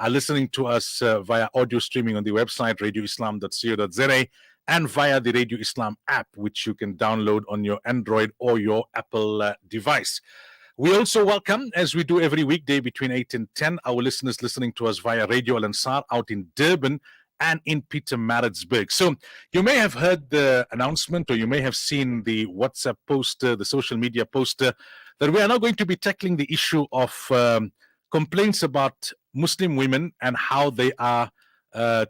are listening to us via audio streaming on the website radioislam.co.za and via the Radio Islam app, which you can download on your Android or your Apple device. We also welcome, as we do every weekday between 8 and 10, our listeners listening to us via Radio Al Ansar out in Durban and in Pietermaritzburg. So you may have heard the announcement, or you may have seen the WhatsApp poster, the social media poster, that we are now going to be tackling the issue of complaints about Muslim women and how they are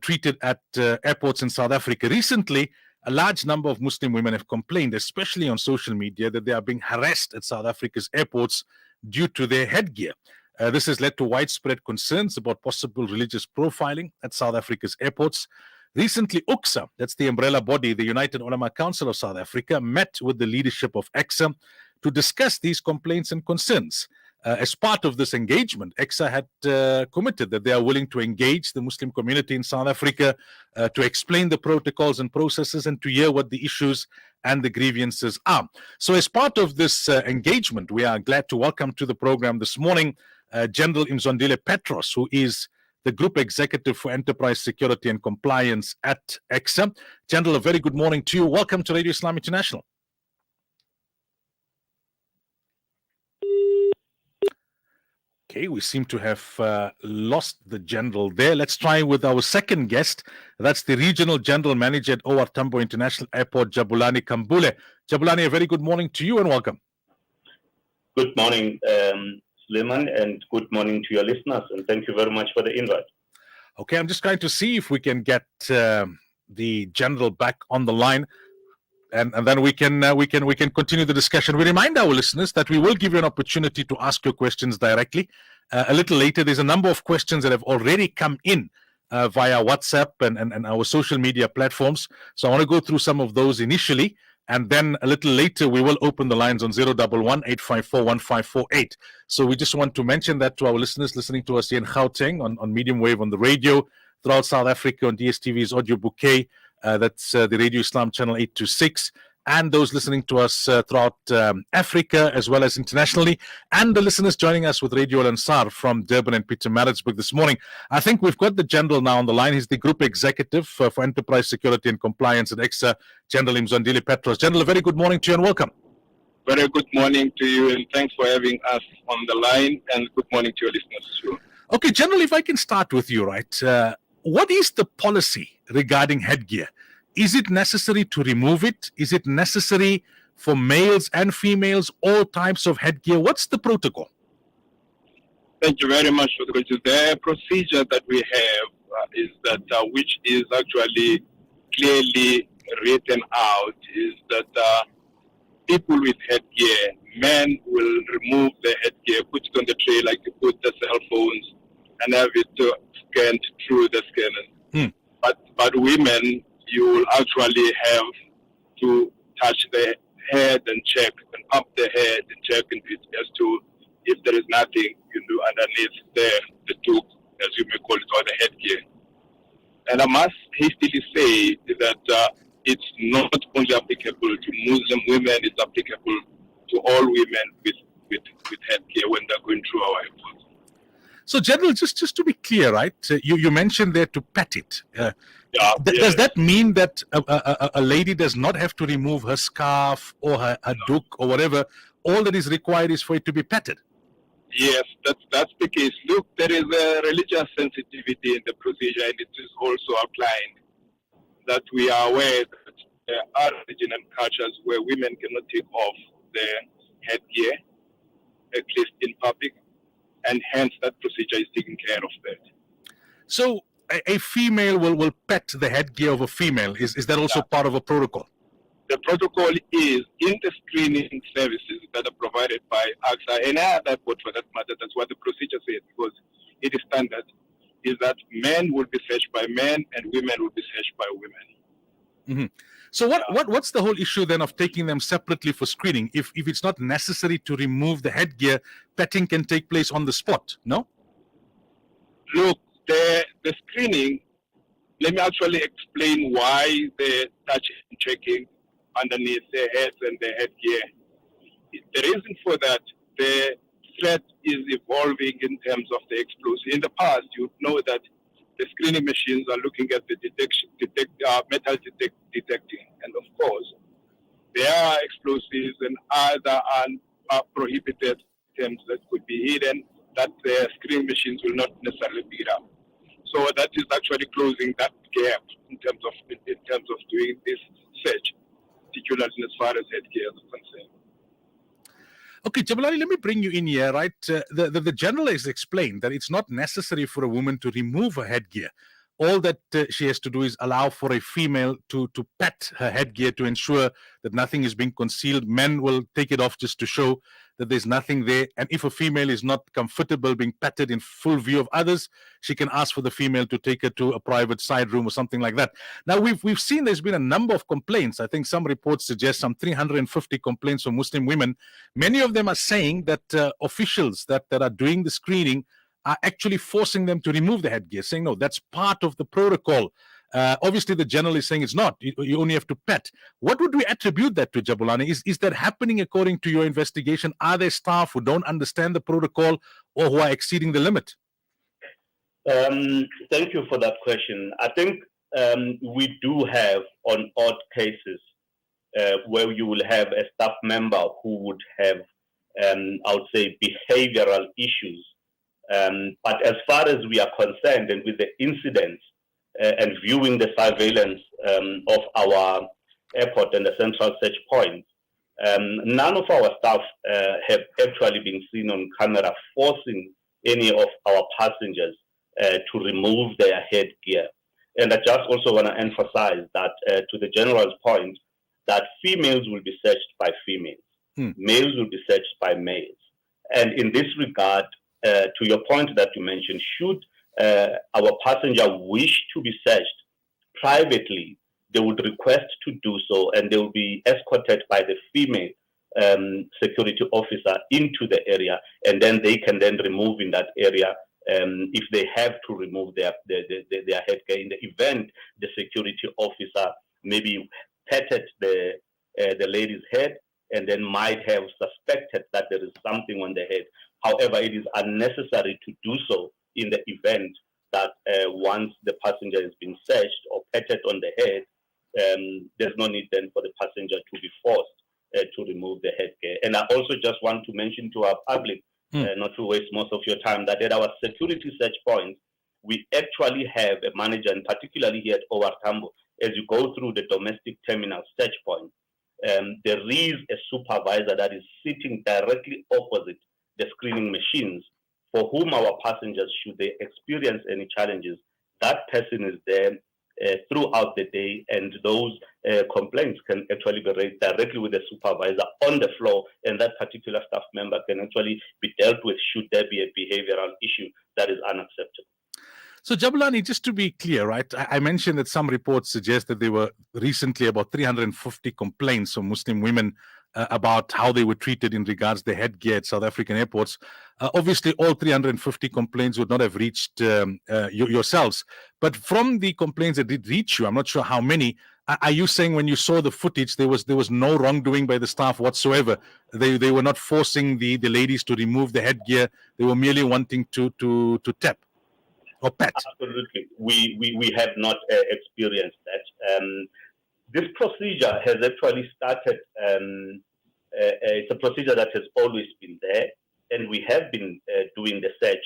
treated at airports in South Africa. Recently, a large number of Muslim women have complained, especially on social media, that they are being harassed at South Africa's airports due to their headgear. This has led to widespread concerns about possible religious profiling at South Africa's airports. Recently, UCSA, that's the umbrella body, the United Ulama Council of South Africa, met with the leadership of ACSA to discuss these complaints and concerns. As part of this engagement, ACSA had committed that they are willing to engage the Muslim community in South Africa to explain the protocols and processes and to hear what the issues and the grievances are. So as part of this engagement, we are glad to welcome to the program this morning General Mzwandile Petros, who is the Group Executive for Enterprise Security and Compliance at ACSA. General, a very good morning to you. Welcome to Radio Islam International. Okay, we seem to have lost the general there. Let's try with our second guest. That's the Regional General Manager at OR Tambo International Airport, Jabulani Khambule. Jabulani, a very good morning to you and welcome. Good morning, Suleiman, and good morning to your listeners, and thank you very much for the invite. Okay, I'm just trying to see if we can get the general back on the line. And then we can continue the discussion. We remind our listeners that we will give you an opportunity to ask your questions directly. A little later, there's a number of questions that have already come in via WhatsApp and our social media platforms. So I want to go through some of those initially. And then a little later, we will open the lines on 011-854-1548. So we just want to mention that to our listeners listening to us here in Gauteng on medium wave on the radio, throughout South Africa on DSTV's audio bouquet. That's the Radio Islam channel 826, and those listening to us throughout Africa as well as internationally, and the listeners joining us with Radio Al Ansar from Durban and Pietermaritzburg this morning. I think we've got the general now on the line. He's the Group Executive for Enterprise Security and Compliance at ACSA, General Mzwandile Petros. General, a very good morning to you and welcome. Very good morning to you, and thanks for having us on the line, and good morning to your listeners too. Okay, General, if I can start with you, right? What is the policy regarding headgear? Is it necessary to remove it? Is it necessary for males and females, all types of headgear? What's the protocol? Thank you very much for the question. The procedure that we have is that, which is actually clearly written out, is that people with headgear, men will remove the headgear, put it on the tray like you put the cell phones, and have it scanned through the scanner. But women, you will actually have to touch the head and check, and pump the head and check as to if there is nothing underneath the tube, as you may call it, or the headgear. And I must hastily say that it's not only applicable to Muslim women, it's applicable to all women with headgear when they're going through our airports. So, General, just to be clear, right? You mentioned there to pet it. Does that mean that a lady does not have to remove her scarf or her doek or whatever? All that is required is for it to be petted. Yes, that's the case. Look, there is a religious sensitivity in the procedure, and it is also outlined that we are aware that there are religions and cultures where women cannot take off their headgear, at least in public, and hence that procedure is taking care of that. So a female will pet the headgear of a female. Is that also part of a protocol? The protocol is in the screening services that are provided by ACSA and other airport for that matter. That's what the procedure says, because it is standard, is that men will be searched by men and women will be searched by women. Mm-hmm. So what's the whole issue then of taking them separately for screening? If it's not necessary to remove the headgear, petting can take place on the spot, no? Look, the screening, let me actually explain why the touching and checking underneath the heads and the headgear. The reason for that, the threat is evolving in terms of the explosive. In the past, you know that the screening machines are looking at the metal detecting, and of course, there are explosives and other prohibited items that could be hidden that the screening machines will not necessarily pick up. So that is actually closing that gap in terms of doing this search, particularly as far as headgear is concerned. Okay, Jabulani, let me bring you in here, right? The general has explained that it's not necessary for a woman to remove her headgear. All that she has to do is allow for a female to pat her headgear to ensure that nothing is being concealed. Men will take it off just to show that there's nothing there. And if a female is not comfortable being patted in full view of others, she can ask for the female to take her to a private side room or something like that. Now, we've seen there's been a number of complaints. I think some reports suggest some 350 complaints from Muslim women. Many of them are saying that officials that are doing the screening are actually forcing them to remove the headgear, saying, no, that's part of the protocol. Obviously, the general is saying it's not. You only have to pet. What would we attribute that to, Jabulani? Is that happening according to your investigation? Are there staff who don't understand the protocol or who are exceeding the limit? Thank you for that question. I think we do have on odd cases where you will have a staff member who would have, I would say, behavioral issues. But as far as we are concerned and with the incidents and viewing the surveillance of our airport and the central search point, none of our staff have actually been seen on camera forcing any of our passengers to remove their headgear. And I just also want to emphasize that to the general's point, that females will be searched by females, males will be searched by males. And in this regard, to your point that you mentioned, should our passenger wish to be searched privately, they would request to do so, and they will be escorted by the female security officer into the area, and then they can then remove in that area if they have to remove their headgear. In the event the security officer maybe patted the lady's head and then might have suspected that there is something on the head. However, it is unnecessary to do so in the event that once the passenger has been searched or patted on the head, there's no need then for the passenger to be forced to remove the headgear. And I also just want to mention to our public, not to waste most of your time, that at our security search points, we actually have a manager, and particularly here at OR Tambo, as you go through the domestic terminal search point, there is a supervisor that is sitting directly opposite the screening machines, for whom our passengers, should they experience any challenges, that person is there throughout the day, and those complaints can actually be raised directly with the supervisor on the floor, and that particular staff member can actually be dealt with should there be a behavioral issue that is unacceptable. So, Jabulani, just to be clear, right, I mentioned that some reports suggest that there were recently about 350 complaints from Muslim women about how they were treated in regards to the headgear at South African airports. Obviously, all 350 complaints would not have reached yourselves. But from the complaints that did reach you, I'm not sure how many, are you saying when you saw the footage, there was no wrongdoing by the staff whatsoever? They were not forcing the ladies to remove the headgear. They were merely wanting to tap or pet? Absolutely. We have not experienced that. This procedure has actually started, it's a procedure that has always been there, and we have been doing the search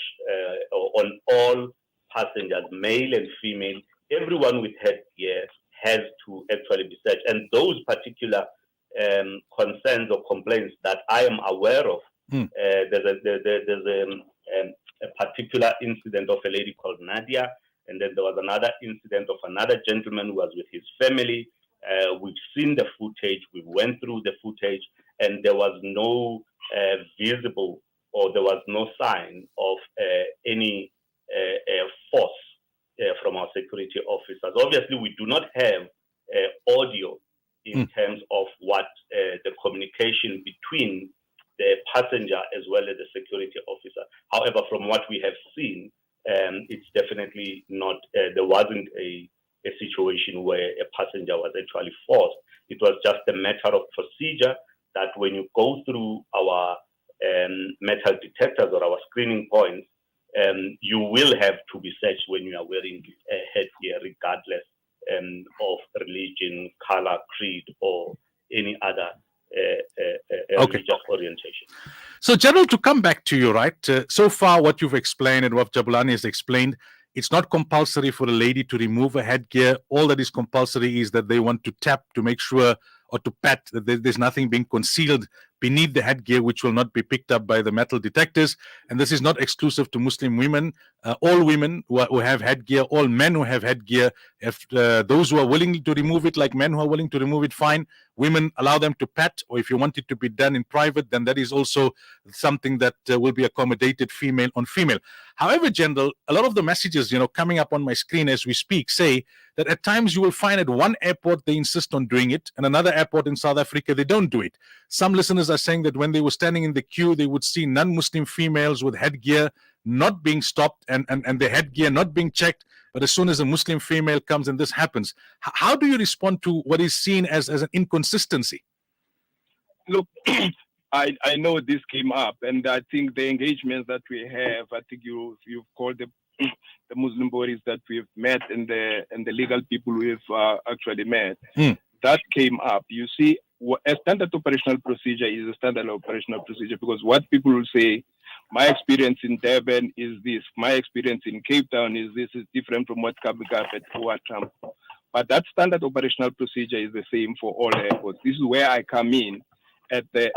on all passengers, male and female. Everyone with headgear has to actually be searched. And those particular concerns or complaints that I am aware of, there's a particular incident of a lady called Nadia, and then there was another incident of another gentleman who was with his family. We've seen the footage, we went through the footage, and there was no visible, or there was no sign of any force from our security officers. Obviously, we do not have audio in terms of what the communication between the passenger as well as the security officer. However, from what we have seen, it's definitely not, there wasn't a situation where a passenger was actually forced. It was just a matter of procedure that when you go through our metal detectors or our screening points, you will have to be searched when you are wearing a headgear, regardless of religion, color, creed, or any other religious orientation. So, General, to come back to you, right? So far, what you've explained and what Jabulani has explained, it's not compulsory for a lady to remove a headgear. All that is compulsory is that they want to tap to make sure, or to pat, that there's nothing being concealed beneath the headgear, which will not be picked up by the metal detectors. And this is not exclusive to Muslim women. All women who have headgear, all men who have headgear, if those who are willing to remove it, like men who are willing to remove it, fine. Women, allow them to pat, or if you want it to be done in private, then that is also something that will be accommodated female on female. However, General, a lot of the messages, coming up on my screen as we speak say that at times you will find at one airport they insist on doing it, and another airport in South Africa they don't do it. Some listeners are saying that when they were standing in the queue, they would see non-Muslim females with headgear not being stopped and the headgear not being checked. But as soon as a Muslim female comes and this happens, how do you respond to what is seen as an inconsistency? Look, I know this came up, and I think the engagements that we have, I think you've called the Muslim bodies that we've met and the legal people we've actually met. That came up. You see, a standard operational procedure is a standard operational procedure, because what people will say, my experience in Durban is this, my experience in Cape Town is this, is different from what comes up at Tambo. But that standard operational procedure is the same for all airports. This is where I come in at the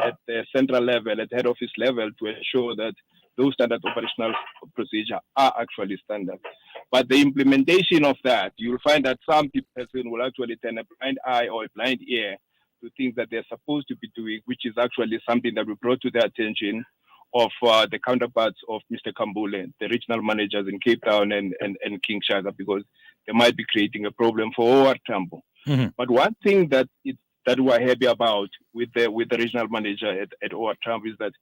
central level, at head office level, to ensure that those standard operational procedures are actually standard. But the implementation of that, you'll find that some people will actually turn a blind eye or a blind ear to things that they're supposed to be doing, which is actually something that we brought to the attention of the counterparts of Mr. Khambule, the regional managers in Cape Town and Kinshasa, because they might be creating a problem for Tambo. But one thing that we're happy about with the regional manager at Tambo is that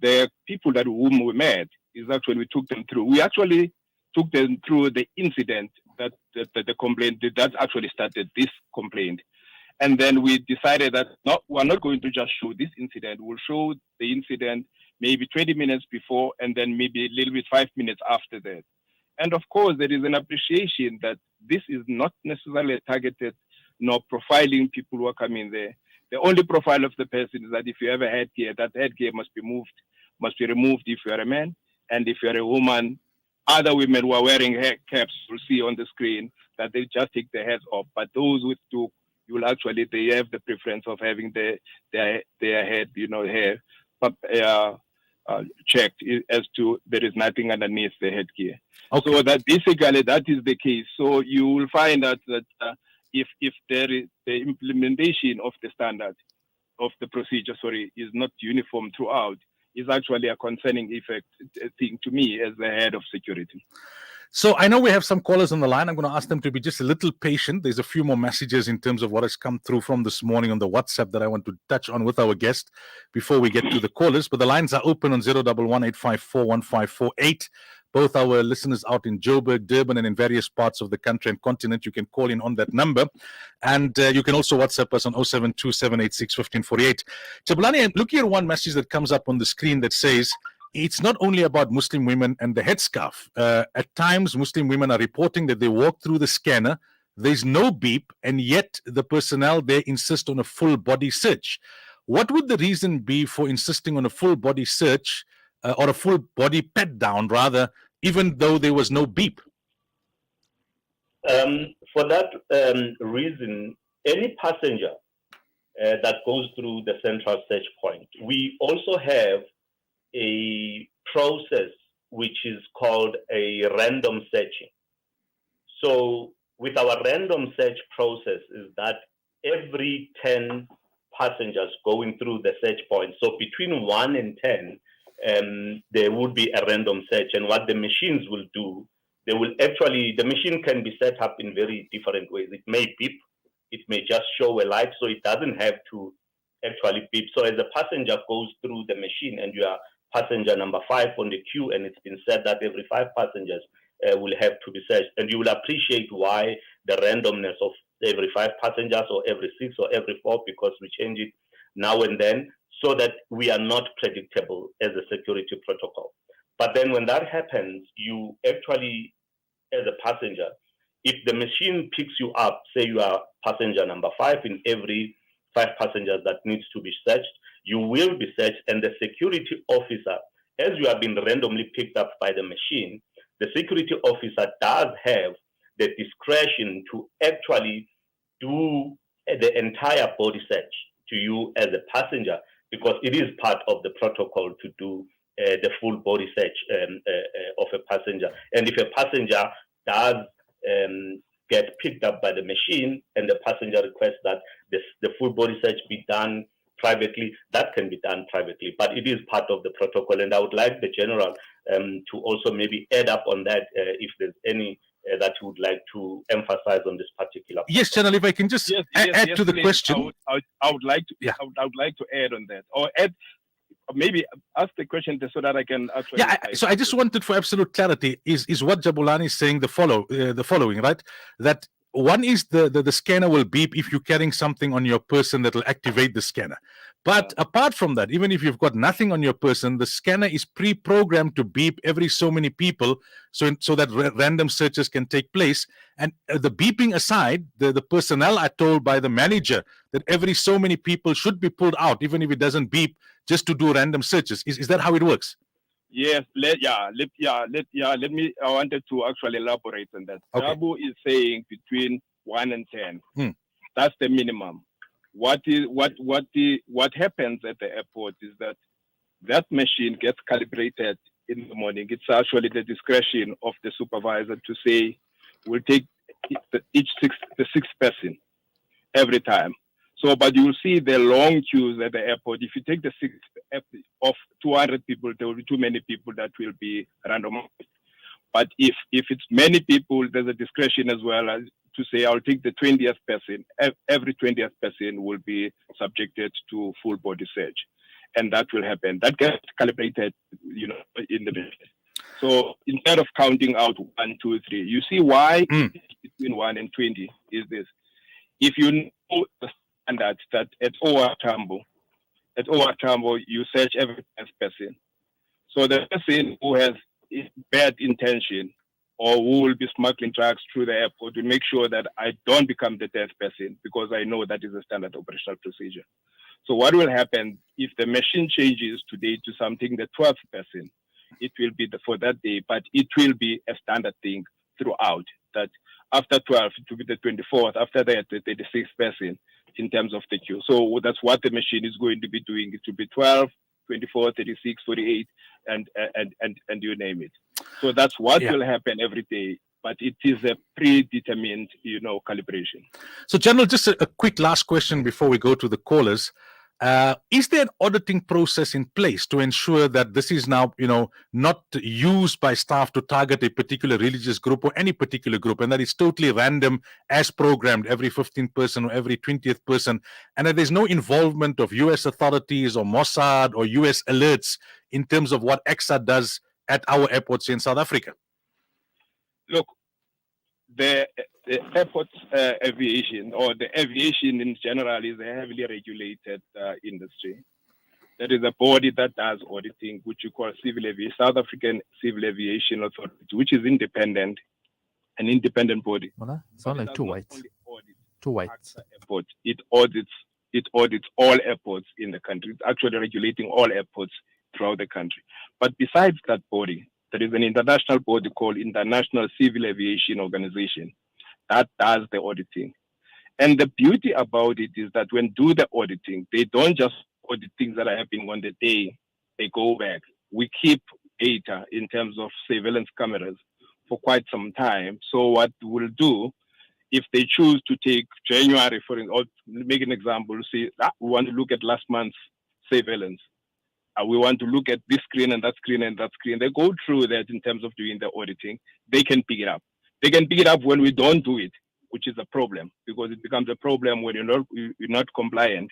the people whom we met is actually we took them through. We actually took them through the incident that the complaint that actually started this complaint. And then we decided that we're not going to just show this incident. We'll show the incident maybe 20 minutes before, and then maybe a little bit 5 minutes after that. And of course, there is an appreciation that this is not necessarily targeted nor profiling people who are coming there. The only profile of the person is that if you have a headgear, that headgear must be removed if you are a man. And if you are a woman, other women who are wearing hair caps will see on the screen that they just take their heads off. But those with two, you will actually, they have the preference of having their head, hair checked as to there is nothing underneath the headgear. Okay. So that basically that is the case. So you will find out that if there is the implementation of the standard of the procedure, is not uniform throughout, is actually a concerning thing to me as the head of security. So I know we have some callers on the line. I'm going to ask them to be just a little patient. There's a few more messages in terms of what has come through from this morning on the WhatsApp that I want to touch on with our guest before we get to the callers. But the lines are open on 011-854-1548. Both our listeners out in Joburg, Durban, and in various parts of the country and continent, you can call in on that number. And you can also WhatsApp us on 072-786-1548. Jabulani, I'm looking at one message that comes up on the screen that says, it's not only about Muslim women and the headscarf. At times, Muslim women are reporting that they walk through the scanner, there's no beep, and yet the personnel there insist on a full body search. What would the reason be for insisting on a full body search or a full body pat down, rather, even though there was no beep? For that reason, any passenger that goes through the central search point, we also have a process which is called a random searching. So with our random search process is that every 10 passengers going through the search point, so between 1 and 10, there would be a random search. And what the machines will do, the machine can be set up in very different ways. It may beep, it may just show a light, so it doesn't have to actually beep. So as a passenger goes through the machine and you are passenger number 5 on the queue, and it's been said that every 5 passengers will have to be searched, and you will appreciate why the randomness of every 5 passengers or every 6 or every 4, because we change it now and then. so that we are not predictable as a security protocol. But then when that happens, you actually, as a passenger, if the machine picks you up, say you are passenger number 5 in every 5 passengers that needs to be searched, you will be searched, and the security officer, as you have been randomly picked up by the machine, the security officer does have the discretion to actually do the entire body search to you as a passenger, because it is part of the protocol to do the full body search of a passenger. And if a passenger does get picked up by the machine and the passenger requests that the full body search be done privately, that can be done privately, but it is part of the protocol. And I would like the general to also maybe add up on that if there's any that you would like to emphasize on this particular point. Yes, General, if I can just add to the please. question. I would like to. Yeah. I would like to add on that, or add. Maybe ask the question so that I can actually. Yeah, so I just wanted for absolute clarity is what Jabulani is saying the following, right? That one is the scanner will beep if you're carrying something on your person that will activate the scanner. But apart from that, even if you've got nothing on your person, the scanner is pre-programmed to beep every so many people, so that random searches can take place. And the beeping aside, the personnel are told by the manager that every so many people should be pulled out, even if it doesn't beep, just to do random searches. Is that how it works? Yes, let me. I wanted to actually elaborate on that. Okay. Tambo is saying between 1 and 10. That's the minimum. What happens at the airport is that machine gets calibrated in the morning. It's actually the discretion of the supervisor to say we'll take the sixth person every time. So, but you will see the long queues at the airport. If you take the 6 of 200 people, there will be too many people that will be randomized. But if it's many people, there's a discretion as well as to say, I'll take the 20th person. Every 20th person will be subjected to full body search. And that will happen. That gets calibrated, in the middle. So instead of counting out 1, 2, 3, you see why between 1 and 20 is this. If you know the standards that at Tambo, you search every 10th person. So the person who has bad intention or who will be smuggling drugs through the airport will make sure that I don't become the 10th person, because I know that is a standard operational procedure. So what will happen if the machine changes today to something the 12th person? It will be for that day, but it will be a standard thing throughout. That after 12, it will be the 24th. After that, the 36th person in terms of the queue. So that's what the machine is going to be doing. It will be 12, 24, 36, 48, and you name it. So that's what will happen every day. But it is a predetermined, calibration. So, General, just a quick last question before we go to the callers. Is there an auditing process in place to ensure that this is now, not used by staff to target a particular religious group or any particular group, and that it's totally random as programmed every 15th person or every 20th person, and that there's no involvement of U.S. authorities or Mossad or U.S. alerts in terms of what ACSA does at our airports in South Africa? Look, the airport aviation, or the aviation in general, is a heavily regulated industry. There is a body that does auditing, which you call South African Civil Aviation Authority, which is independent, an independent body. Sound like two whites. Two whites. Airport. It audits all airports in the country. It's actually regulating all airports throughout the country. But besides that body, there is an international body called International Civil Aviation Organization that does the auditing. And the beauty about it is that when do the auditing, they don't just audit things that are happening on the day, they go back. We keep data in terms of surveillance cameras for quite some time. So what we'll do, if they choose to take January, for or make an example, say we want to look at last month's surveillance. We want to look at this screen and that screen and that screen. They go through that in terms of doing the auditing. They can pick it up. They can pick it up when we don't do it, which is a problem, because it becomes a problem when you're not compliant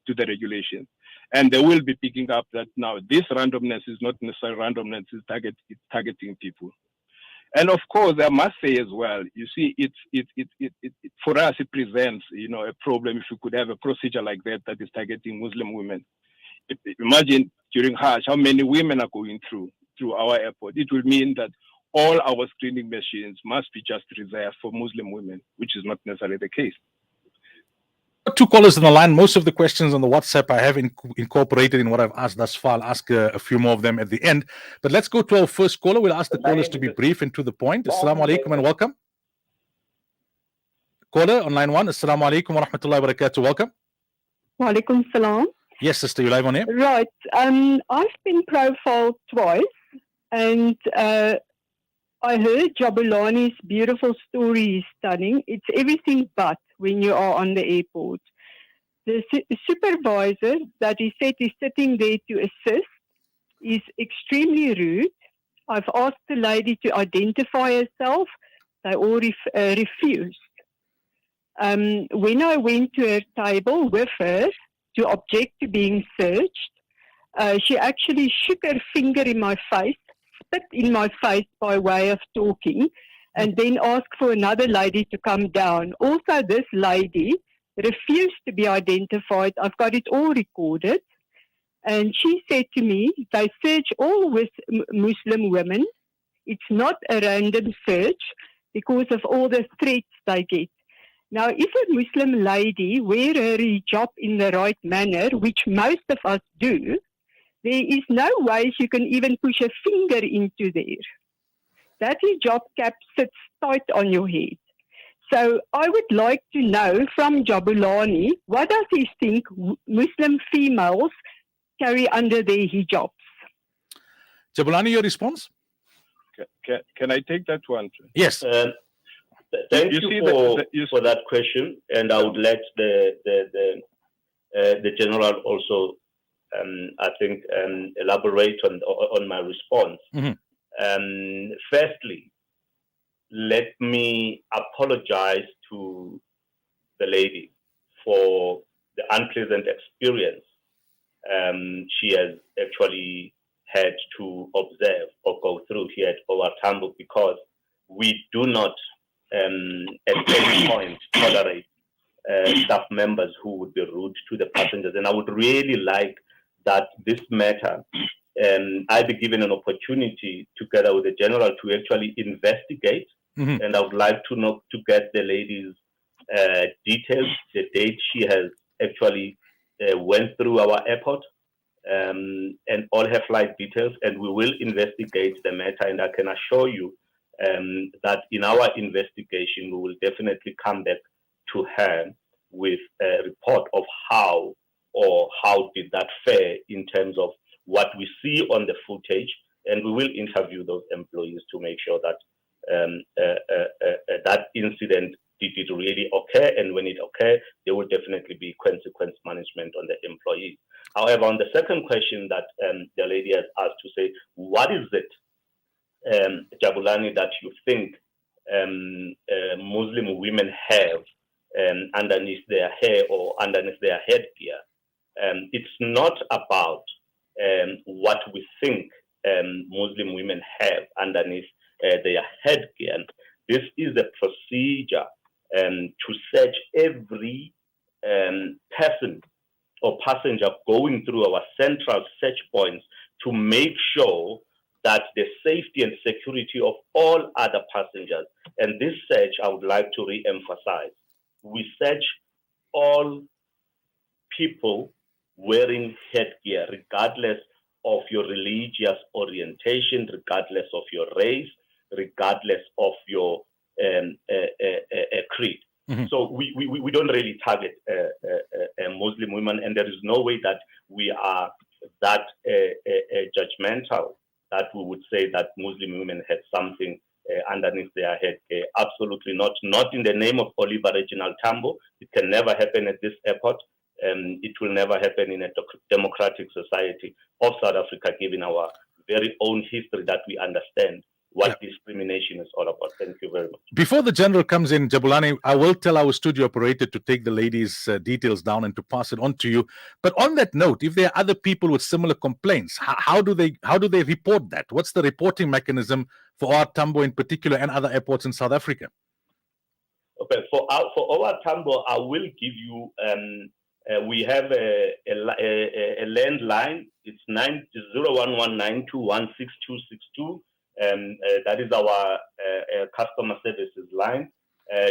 to the regulations. And they will be picking up that now this randomness is not necessarily randomness, it's targeting people. And of course, I must say as well, you see, it for us, it presents, a problem if you could have a procedure like that is targeting Muslim women. imagine during Hajj how many women are going through our airport. It will mean that all our screening machines must be just reserved for Muslim women, which is not necessarily the case. Two callers on the line. Most of the questions on the WhatsApp I have incorporated in what I've asked thus far. I'll ask a few more of them at the end. But let's go to our first caller. We'll ask the callers to be brief and to the point. Assalamu alaikum and welcome. Caller on line 1. Assalamu alaikum wa rahmatullahi wa barakatuh. Welcome. Wa alaikum salam. Yes, sister, you're live on air. Right. I've been profiled twice, and I heard Jabulani's beautiful story is stunning. It's everything but when you are on the airport. The supervisor that he said is sitting there to assist is extremely rude. I've asked the lady to identify herself. They all refused. When I went to her table with her to object to being searched, she actually shook her finger in my face, spit in my face by way of talking, and then asked for another lady to come down. Also, this lady refused to be identified. I've got it all recorded. And she said to me, they search all with Muslim women. It's not a random search because of all the threats they get. Now, if a Muslim lady wear her hijab in the right manner, which most of us do, there is no way you can even push a finger into there. That hijab cap sits tight on your head. So I would like to know from Jabulani, what does he think Muslim females carry under their hijabs? Jabulani, your response? Can I take that one? Yes. Thank you for that question, and I would let the general also, I think, elaborate on my response. Mm-hmm. Firstly, let me apologize to the lady for the unpleasant experience she has actually had to observe or go through here at our Tambo, because we do not at any point tolerate staff members who would be rude to the passengers. And I would really like that this matter, I be given an opportunity together with the general to actually investigate. Mm-hmm. And I would like to get the lady's details, the date she has actually went through our airport, and all her flight details, and we will investigate the matter. And I can assure you that in our investigation, we will definitely come back to her with a report of how did that fare in terms of what we see on the footage, and we will interview those employees to make sure that that incident did it really occur, and when it occurred, there will definitely be consequence management on the employees. However, on the second question that the lady has asked to say, what is it, Jabulani, that you think Muslim women have underneath their hair or underneath their headgear? It's not about what we think Muslim women have underneath their headgear. This is a procedure to search every person or passenger going through our central search points to make sure that the safety and security of all other passengers. And this search, I would like to re-emphasize, we search all people wearing headgear, regardless of your religious orientation, regardless of your race, regardless of your creed. Mm-hmm. So we don't really target Muslim women, and there is no way that we are that judgmental that we would say that Muslim women had something underneath their head. Absolutely not. Not in the name of Oliver Regional Tambo. It can never happen at this airport. It will never happen in a democratic society of South Africa, given our very own history that we understand what discrimination is all about. Thank you very much. Before the general comes in, Jabulani, I will tell our studio operator to take the lady's details down and to pass it on to you. But on that note, if there are other people with similar complaints, how do they report that? What's the reporting mechanism for our Tambo in particular and other airports in South Africa? Okay, for our Tambo, I will give you We have a landline. It's 0119216262. That is our customer services line.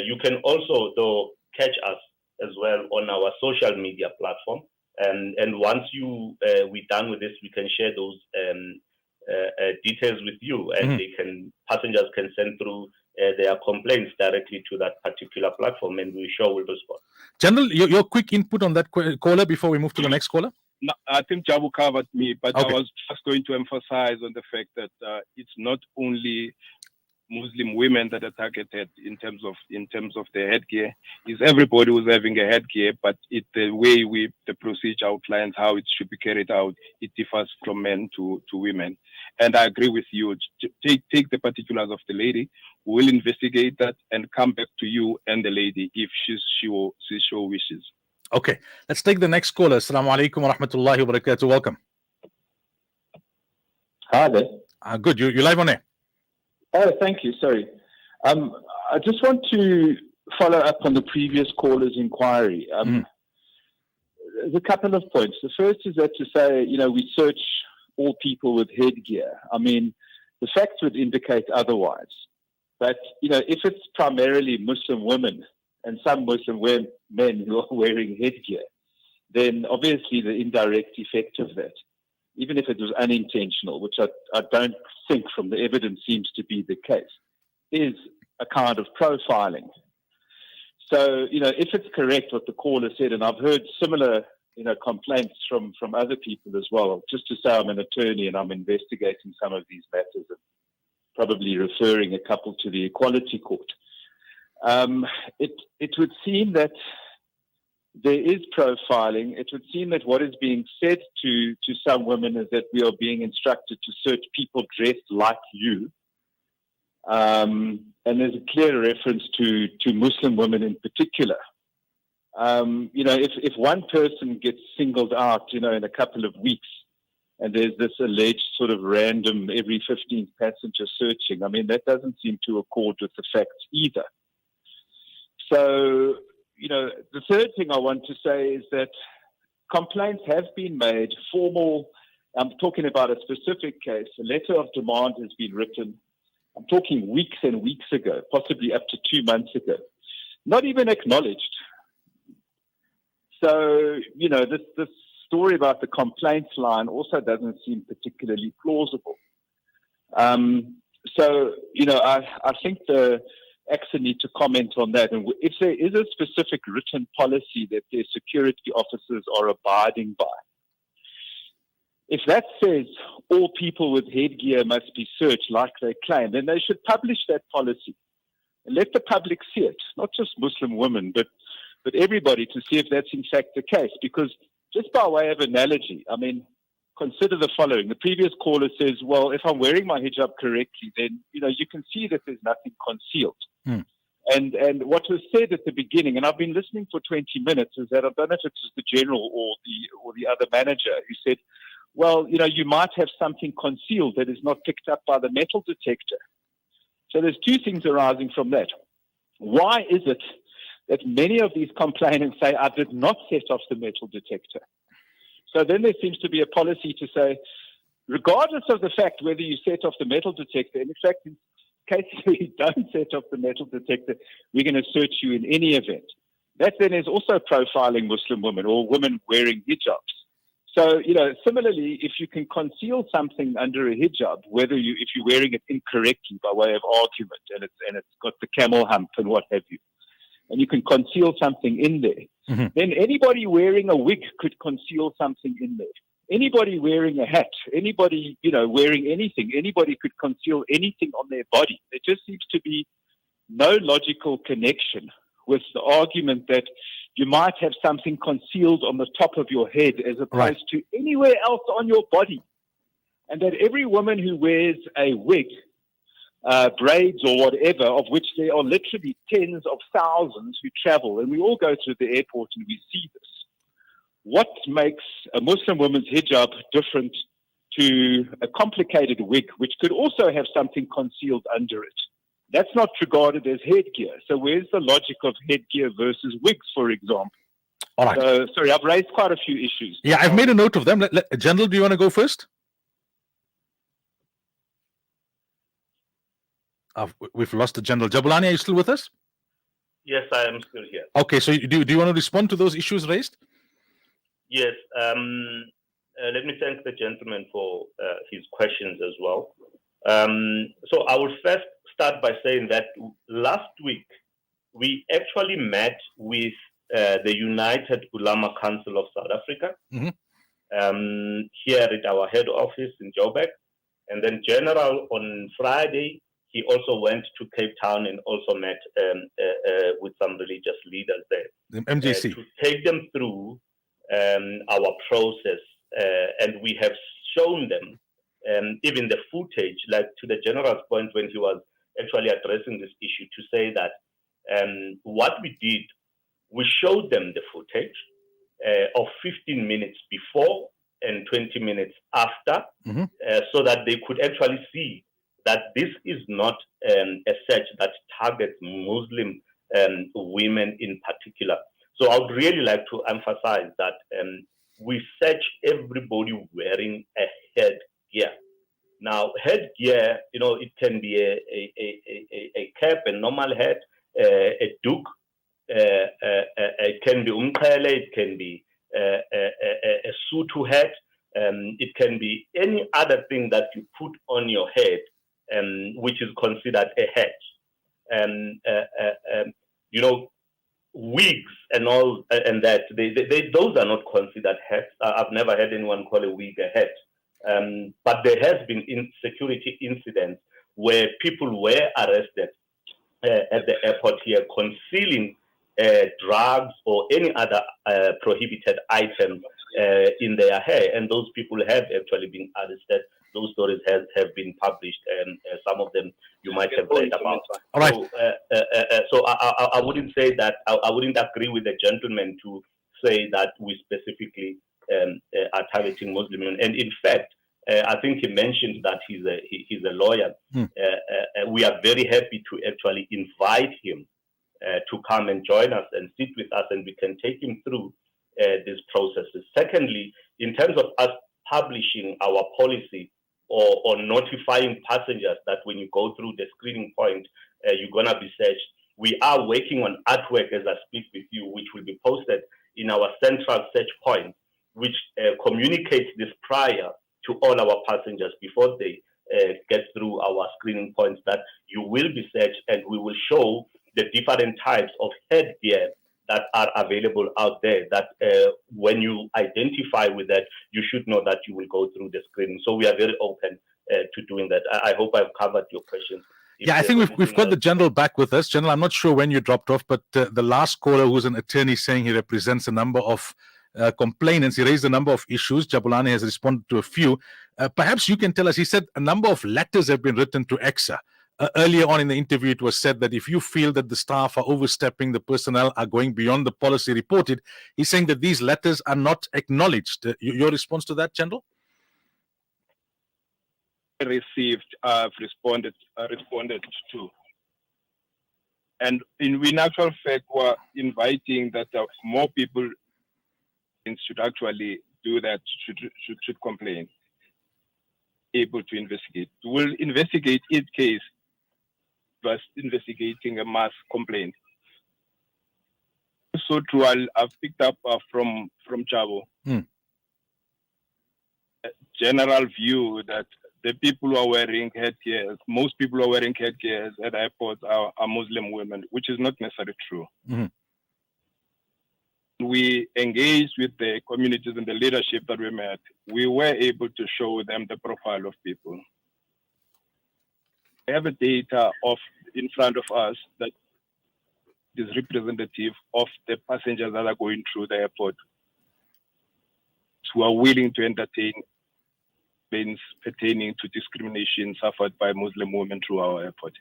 You can also, though, catch us as well on our social media platform. And once we're done with this, we can share those details with you, and passengers can send through their complaints directly to that particular platform, and we sure will respond. General, your quick input on that caller before we move to the next caller? No, I think Jabu covered me, but Okay. I was just going to emphasize on the fact that it's not only Muslim women that are targeted in terms of their headgear. It's everybody who's having a headgear, but the way the procedure outlines how it should be carried out, it differs from men to women. And I agree with you. Take the particulars of the lady. We'll investigate that and come back to you and the lady if she wishes. Okay, let's take the next caller. Assalamu alaikum wa rahmatullahi wa barakatuh. Welcome. Hi there. Good. You're live on air. Oh, thank you. Sorry. I just want to follow up on the previous caller's inquiry. There's a couple of points. The first is that to say, we search all people with headgear. I mean, the facts would indicate otherwise. But, if it's primarily Muslim women and some Muslim men who are wearing headgear, then obviously the indirect effect of that, even if it was unintentional, which I don't think from the evidence seems to be the case, is a kind of profiling. So, if it's correct what the caller said, and I've heard similar, complaints from other people as well, just to say I'm an attorney and I'm investigating some of these matters and probably referring a couple to the Equality Court. It would seem that there is profiling. It would seem that what is being said to some women is that we are being instructed to search people dressed like you. And there's a clear reference to Muslim women in particular. If one person gets singled out, in a couple of weeks, and there's this alleged sort of random every 15th passenger searching, I mean, that doesn't seem to accord with the facts either. So, the third thing I want to say is that complaints have been made, formal. I'm talking about a specific case. A letter of demand has been written. I'm talking weeks and weeks ago, possibly up to 2 months ago. Not even acknowledged. So, this story about the complaints line also doesn't seem particularly plausible. I think the ACSA need to comment on that. And if there is a specific written policy that their security officers are abiding by, if that says all people with headgear must be searched like they claim, then they should publish that policy and let the public see it, not just Muslim women, but everybody, to see if that's in fact the case. Because just by way of analogy, I mean, consider the following. The previous caller says, well, if I'm wearing my hijab correctly, then, you can see that there's nothing concealed. And what was said at the beginning, and I've been listening for 20 minutes, is that I don't know if it's the general or the other manager who said, well, you might have something concealed that is not picked up by the metal detector. So there's two things arising from that. Why is it that many of these complainants say, I did not set off the metal detector? So then there seems to be a policy to say, regardless of the fact whether you set off the metal detector, and in fact, in case you don't set off the metal detector, we're going to search you in any event. That then is also profiling Muslim women or women wearing hijabs. So, similarly, if you can conceal something under a hijab, if you're wearing it incorrectly by way of argument, and it's got the camel hump and what have you, and you can conceal something in there, then anybody wearing a wig could conceal something in there. Anybody wearing a hat, anybody, wearing anything, anybody could conceal anything on their body. There just seems to be no logical connection with the argument that you might have something concealed on the top of your head as opposed to anywhere else on your body. And that every woman who wears a wig, braids or whatever, of which there are literally tens of thousands who travel, and we all go through the airport and we see this. What makes a Muslim woman's hijab different to a complicated wig, which could also have something concealed under it? That's not regarded as headgear. So where's the logic of headgear versus wigs, for example? All right. Sorry, I've raised quite a few issues. Yeah, I've made a note of them. General, do you want to go first? We've lost the General. Jabulani, are you still with us? Yes, I am still here. Okay, so do you want to respond to those issues raised? Yes. Let me thank the gentleman for his questions as well. So I will first start by saying that last week we actually met with the United Ulama Council of South Africa here at our head office in Joburg. And then General on Friday, he also went to Cape Town and also met with some religious leaders there. The MJC. To take them through our process. And we have shown them even the footage, like to the General's point when he was actually addressing this issue, to say that what we did, we showed them the footage of 15 minutes before and 20 minutes after, so that they could actually see that this is not a search that targets Muslim women in particular. So I would really like to emphasize that we search everybody wearing a headgear. Now, headgear, it can be a cap, a normal hat, a duke, it can be umqhele, it can be a sutu hat, it can be any other thing that you put on your head, which is considered a hat. Wigs and all, and that those are not considered hats. I've never had anyone call a wig a hat. But there has been security incidents where people were arrested at the airport here concealing drugs or any other prohibited items in their hair, and those people have actually been arrested. Those stories have been published, and some of them you might have read about. All right. So I wouldn't say that. I wouldn't agree with the gentleman to say that we specifically are targeting Muslim women. And in fact, I think he mentioned that he's a lawyer. We are very happy to actually invite him to come and join us and sit with us, and we can take him through these processes. Secondly, in terms of us publishing our policy or notifying passengers that when you go through the screening point, you're going to be searched, we are working on artwork as I speak with you, which will be posted in our central search point, which communicates this prior to all our passengers before they get through our screening points, that you will be searched, and we will show the different types of headgear that are available out there, that when you identify with that, you should know that you will go through the screening. So we are very open to doing that. I hope I've covered your questions. Yeah, I think we've got the General back with us. General, I'm not sure when you dropped off, but the last caller, who's an attorney, saying he represents a number of complainants. He raised a number of issues. Jabulani has responded to a few. Perhaps you can tell us, he said a number of letters have been written to ACSA. Earlier on in the interview, it was said that if you feel that the staff are overstepping, the personnel are going beyond the policy reported, he's saying that these letters are not acknowledged. Your response to that, General? Received, responded to. And in actual fact, we're inviting that more people should actually do that, should complain, able to investigate. We'll investigate each case, plus investigating a mass complaint. So true, I've picked up from Chavo. A general view that the people who are wearing headgears, most people who are wearing headgears at airports are Muslim women, which is not necessarily true. We engaged with the communities and the leadership that we met. We were able to show them the profile of people. We have a data in front of us that is representative of the passengers that are going through the airport, who are willing to entertain things pertaining to discrimination suffered by Muslim women through our airport.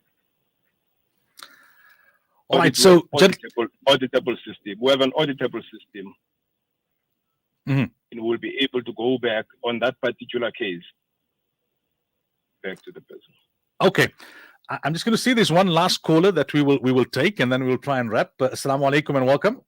All right, so auditable system. We have an auditable system, and we'll be able to go back on that particular case, back to the person. Okay, I'm just going to see this one last caller that we will take, and then we'll try and wrap. Assalamu alaikum and welcome.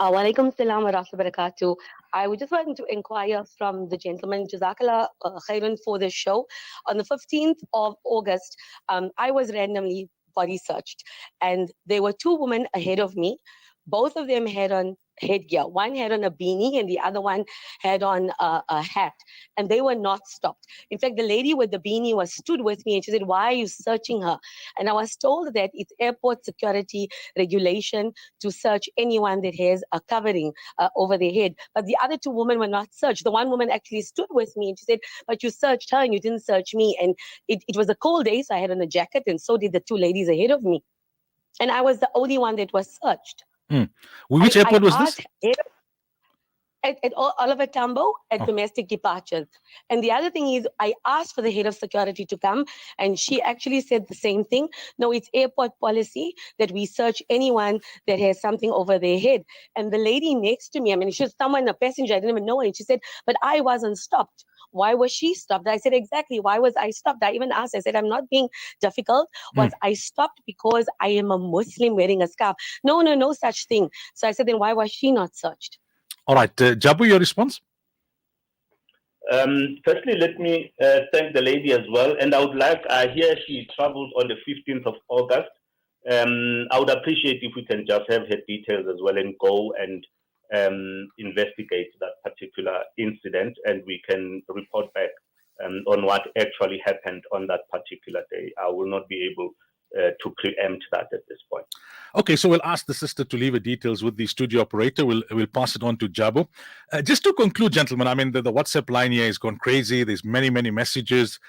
Walaikum salam wa rahmatullahi wa barakatuh. I would just want to inquire from the gentleman, Jazakallah khairan, for this show. On the 15th of August, I was randomly body searched, and there were two women ahead of me. Both of them had on headgear. One had on a beanie, and the other one had on a hat, and they were not stopped. In fact, the lady with the beanie was stood with me, and she said, "Why are you searching her?" And I was told that it's airport security regulation to search anyone that has a covering over their head. But the other two women were not searched. The one woman actually stood with me, and she said, "But you searched her and you didn't search me." And it was a cold day, so I had on a jacket, and so did the two ladies ahead of me. And I was the only one that was searched. Which airport was this? At Oliver Tambo at domestic departures. And the other thing is, I asked for the head of security to come, and she actually said the same thing. No, it's airport policy that we search anyone that has something over their head. And the lady next to me, I mean, she was someone, a passenger, I didn't even know her, and she said, "But I wasn't stopped. Why was she stopped?" I said, "Exactly, why was I stopped?" I even asked, I said, "I'm not being difficult. Was I stopped because I am a Muslim wearing a scarf?" No such thing. So I said, "Then why was she not searched?" All right, Jabu, your response? Firstly, let me thank the lady as well. And I would like, I hear she traveled on the 15th of August. I would appreciate if we can just have her details as well and go and investigate that particular incident, and we can report back on what actually happened on that particular day. I will not be able to preempt that at this point. Okay, so we'll ask the sister to leave her details with the studio operator. We'll pass it on to Jabu. Just to conclude, gentlemen, I mean, the WhatsApp line here has gone crazy. There's many messages,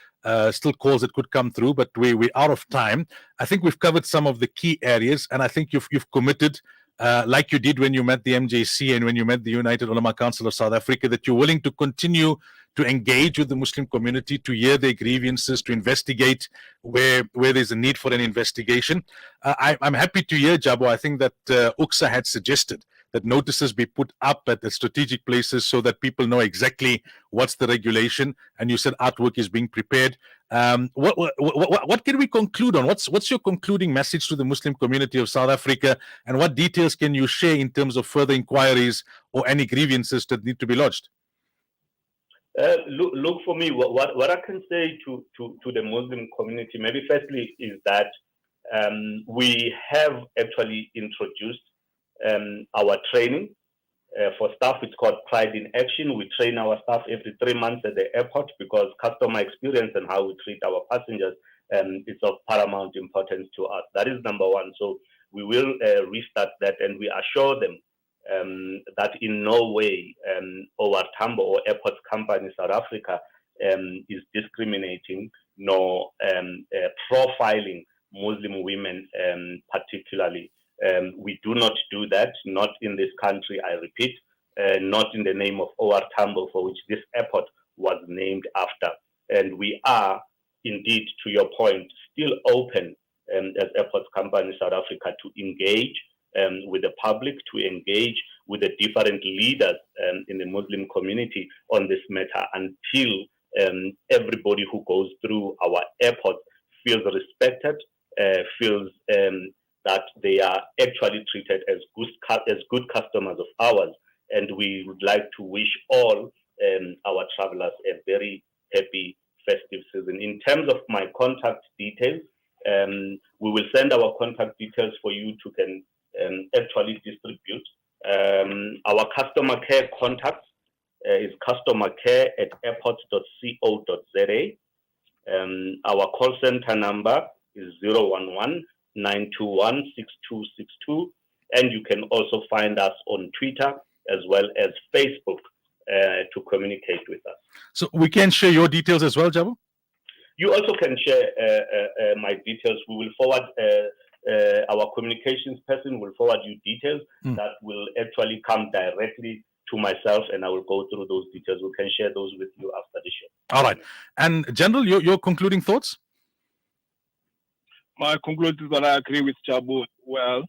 still calls that could come through, but we're out of time. I think we've covered some of the key areas, and I think you've committed, like you did when you met the MJC and when you met the United Ulama Council of South Africa, that you're willing to continue to engage with the Muslim community, to hear their grievances, to investigate where there's a need for an investigation. I'm happy to hear, Jabu. I think that UCSA had suggested that notices be put up at the strategic places so that people know exactly what's the regulation. And you said artwork is being prepared. What can we conclude on? What's your concluding message to the Muslim community of South Africa, and what details can you share in terms of further inquiries or any grievances that need to be lodged? Look, for me, what I can say to the Muslim community, maybe firstly, is that we have actually introduced our training for staff. It's called Pride in Action. We train our staff every 3 months at the airport, because customer experience and how we treat our passengers is of paramount importance to us. That is number one. So we will restart that, and we assure them that in no way our Tambo or Airports Company South Africa is discriminating nor profiling Muslim women particularly. We do not do that, not in this country, I repeat, not in the name of OR Tambo, for which this airport was named after. And we are indeed, to your point, still open as Airports Company South Africa to engage with the public, to engage with the different leaders in the Muslim community on this matter, until everybody who goes through our airport feels respected, feels that they are actually treated as good customers of ours. And we would like to wish all our travelers a very happy festive season. In terms of my contact details, we will send our contact details for you to can actually distribute. Our customer care contact is customercare@airports.co.za. Our call center number is 011-921-6262. And you can also find us on Twitter as well as Facebook to communicate with us. So we can share your details as well, Jabu? You also can share my details. We will forward, our communications person will forward you details that will actually come directly to myself, and I will go through those details. We can share those with you after the show. All right. And General, your concluding thoughts? My conclusion is that I agree with Jabu. Well,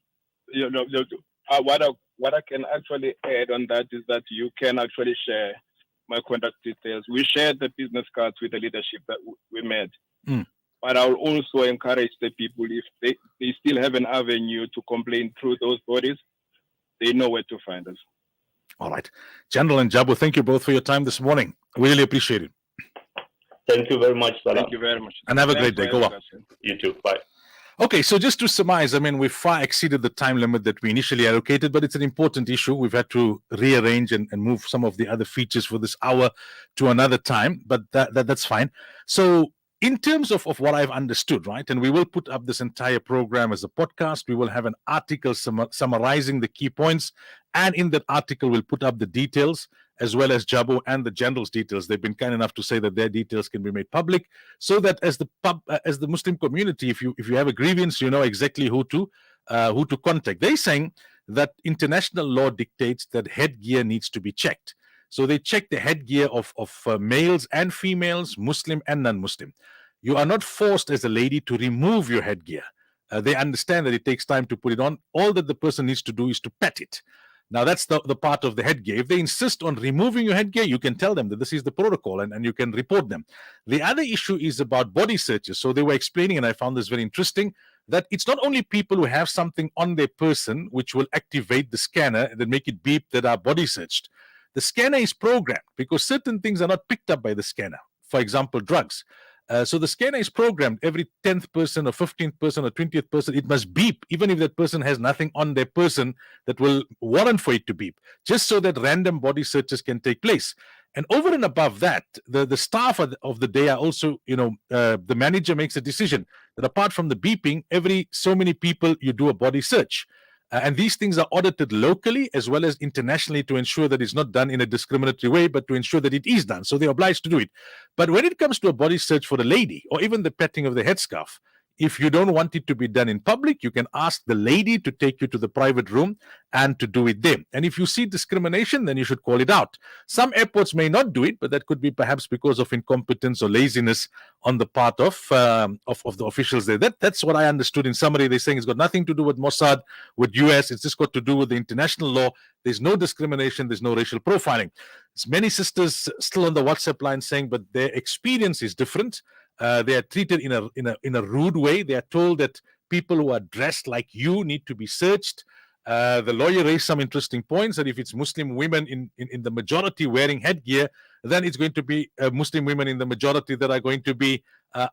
what I can actually add on that is that you can actually share my contact details. We shared the business cards with the leadership that we met. But I will also encourage the people, if they still have an avenue to complain through those bodies, they know where to find us. All right. General and Jabu, thank you both for your time this morning. We really appreciate it. Thank you very much, Salah. Thank you very much. And have a Thanks great day. for Go having on. us. You too. Bye. Okay, so just to surmise, I mean, we far exceeded the time limit that we initially allocated, but it's an important issue. We've had to rearrange and move some of the other features for this hour to another time, but that's fine. So in terms of what I've understood, right, and we will put up this entire program as a podcast. We will have an article summarizing the key points, and in that article, we'll put up the details as well as Jabu and the general's details. They've been kind enough to say that their details can be made public, so that as the Muslim community, if you have a grievance, you know exactly who to contact. They're saying that international law dictates that headgear needs to be checked. So they check the headgear of males and females, Muslim and non-Muslim. You are not forced as a lady to remove your headgear. They understand that it takes time to put it on. All that the person needs to do is to pet it. Now, that's the part of the headgear. If they insist on removing your headgear, you can tell them that this is the protocol and you can report them. The other issue is about body searches. So they were explaining, and I found this very interesting, that it's not only people who have something on their person which will activate the scanner that make it beep that are body searched. The scanner is programmed because certain things are not picked up by the scanner. For example, drugs. So the scanner is programmed. Every 10th person or 15th person or 20th person, it must beep, even if that person has nothing on their person that will warrant for it to beep, just so that random body searches can take place. And over and above that, the staff of the day are also, the manager makes a decision that apart from the beeping, every so many people, you do a body search. And these things are audited locally as well as internationally to ensure that it's not done in a discriminatory way, but to ensure that it is done. So they're obliged to do it. But when it comes to a body search for the lady or even the petting of the headscarf, if you don't want it to be done in public, you can ask the lady to take you to the private room and to do it there. And if you see discrimination, then you should call it out. Some airports may not do it, but that could be perhaps because of incompetence or laziness on the part of the officials there. That's what I understood in summary. They're saying it's got nothing to do with Mossad, with US. It's just got to do with the international law. There's no discrimination. There's no racial profiling. There's many sisters still on the WhatsApp line saying, but their experience is different. They are treated in a rude way. They are told that people who are dressed like you need to be searched. The lawyer raised some interesting points that if it's Muslim women in the majority wearing headgear, then it's going to be Muslim women in the majority that are going to be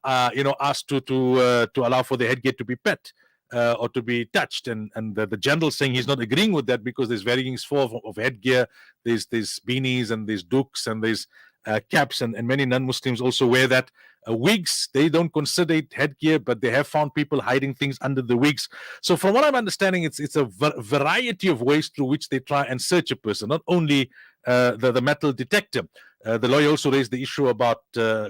asked to allow for the headgear to be pet or to be touched. And the general saying he's not agreeing with that because there's varying forms of headgear. There's beanies and there's dukes and there's caps, and many non-Muslims also wear that. Wigs, they don't consider it headgear, but they have found people hiding things under the wigs. So from what I'm understanding, it's a variety of ways through which they try and search a person, not only the metal detector. The lawyer also raised the issue about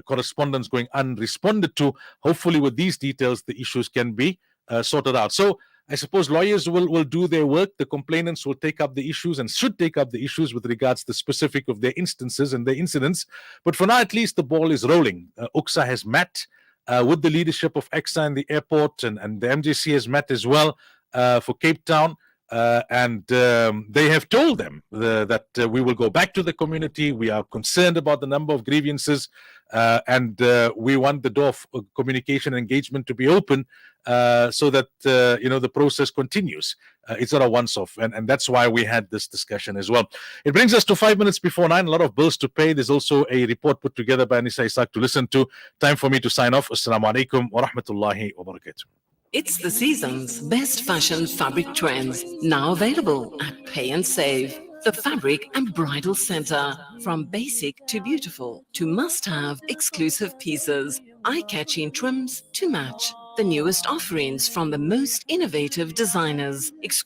correspondence going unresponded to. Hopefully with these details, the issues can be sorted out. So I suppose lawyers will do their work. The complainants will take up the issues and should take up the issues with regards to the specific of their instances and their incidents. But for now, at least the ball is rolling. UCSA has met with the leadership of ACSA in the airport, and the MJC has met as well for Cape Town. And they have told them that we will go back to the community. We are concerned about the number of grievances, and we want the door of communication and engagement to be open so that the process continues. It's not a once-off, and that's why we had this discussion as well. It brings us to 5 minutes before 9. A lot of bills to pay. There's also a report put together by Anissa Isaac to listen to. Time for me to sign off. Assalamu alaikum wa rahmatullahi wa barakatuh. It's the season's best fashion fabric trends, now available at Pay and Save. The Fabric and Bridal Center. From basic to beautiful, to must-have exclusive pieces, eye-catching trims to match. The newest offerings from the most innovative designers, exquisite